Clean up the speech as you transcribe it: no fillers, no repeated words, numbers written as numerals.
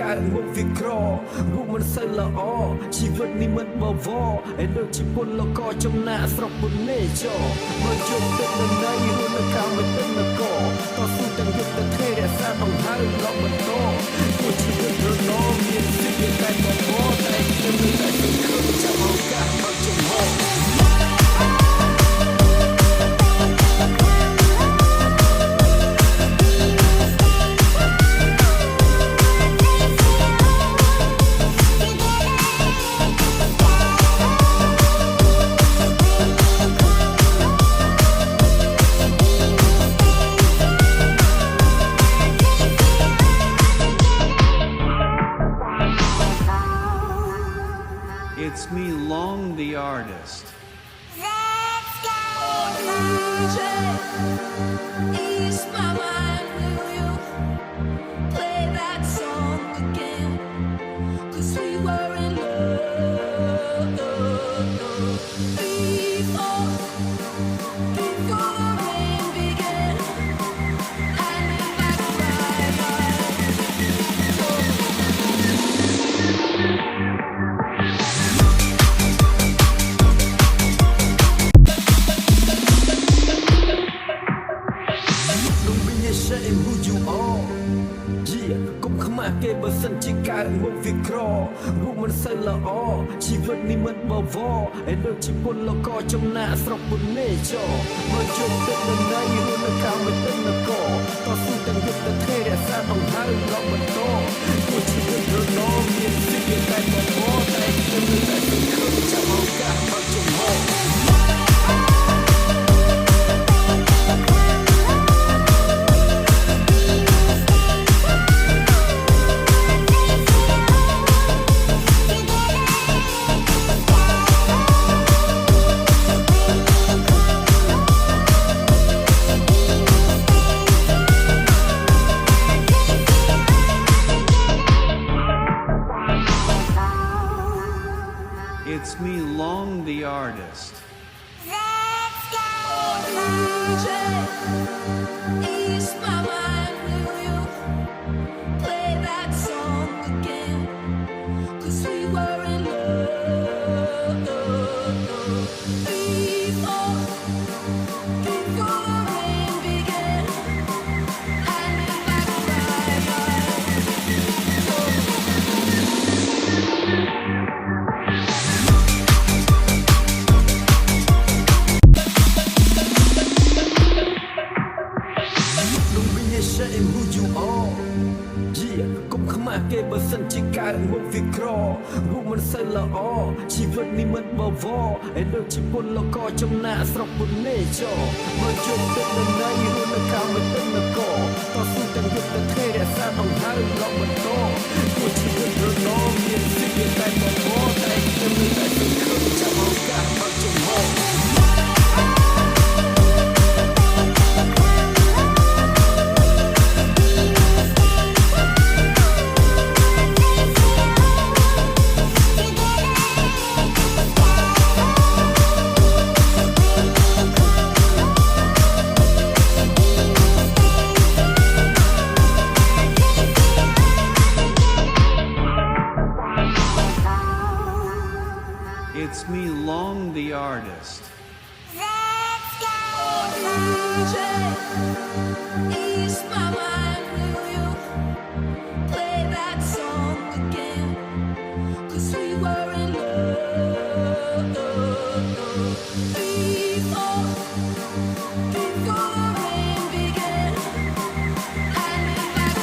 កើតមកវាក្ររូបមិនសូវល្អជីវិតនេះមិនបវរឯលើជីពលកចំណាក់ស្រុកពុននេចមើលជុំទឹកនៅនៃរួមនៅកម្មវិធីនគរតស៊ូទាំងយុទ្ធធេរសាដងហើយឡងបន្តពួកជីវិតរលងមានសិទ្ធិតែបវរតែខ្ញុំនៅតែសង្ឃឹមចាំឱកាសមកចំហ It's me, Long the artist. Let's go, DJ. Ease my mind, will you play that song again? 'Cause we were in love before the rain began. And in fact, Shame who you are កុំខ្មាស់គេបើសិនជាកើតមកវាក្ររូបមិនសូវល្អជីវិតនេះមិនបវរឯលើជីពលកចំណាក់ស្រុកពុននេចមើលជុំទឹកនៅនៃរួមនៅកម្មវិធីនគរតស៊ូទាំងយុទ្ធធេរសាដងហើយឡងបន្តពួកជីវិតរលងមានសិទ្ធិតែបវរតែខ្ញុំនៅតែសង្ឃឹមចាំឱកាសមកចំហ It's me, Long the artist. let's go, DJ. Ease my mind, will you play that song again? 'Cause we were in love before the rain began. And in fact, ដំពីនេះ shame who you are កុំខ្មាស់គេបើសិនជាកើតមកវាក្ររូបមិនសូវល្អជីវិតនេះមិនបវរឯលើជីពលកចំណាក់ស្រុកពុននេចមើលជុំទឹកនៅនៃរួមនៅកម្មវិធីនគរតស៊ូទាំងយុទ្ធធេរសាដងហើយឡងបន្តពួកជីវិតរលងមានសិទ្ធិតែបវរតែខ្ញុំនៅតែសង្ឃឹមចាំឱកាសមកចំហ Shame who you are កុំខ្មាស់គេបើសិនជាកើតមកវាក្ររូបមិនសូវល្អជីវិតនេះមិនបវរឯលើជីពលកចំណាក់ស្រុកពុននេចមើលជុំទឹកនៅនៃរួមនៅកម្មវិធីនគរតស៊ូទាំងយុទ្ធធេរសាដងហើយឡងបន្តពួកជីវិតរលងមានសិទ្ធិតែបវរតែខ្ញុំនៅតែសង្ឃឹមចាំឱកាសមកចំហ It's me, Long the artist. let's go, DJ. Ease my mind, will you play that song again? 'Cause we were in love before the rain began. And in fact,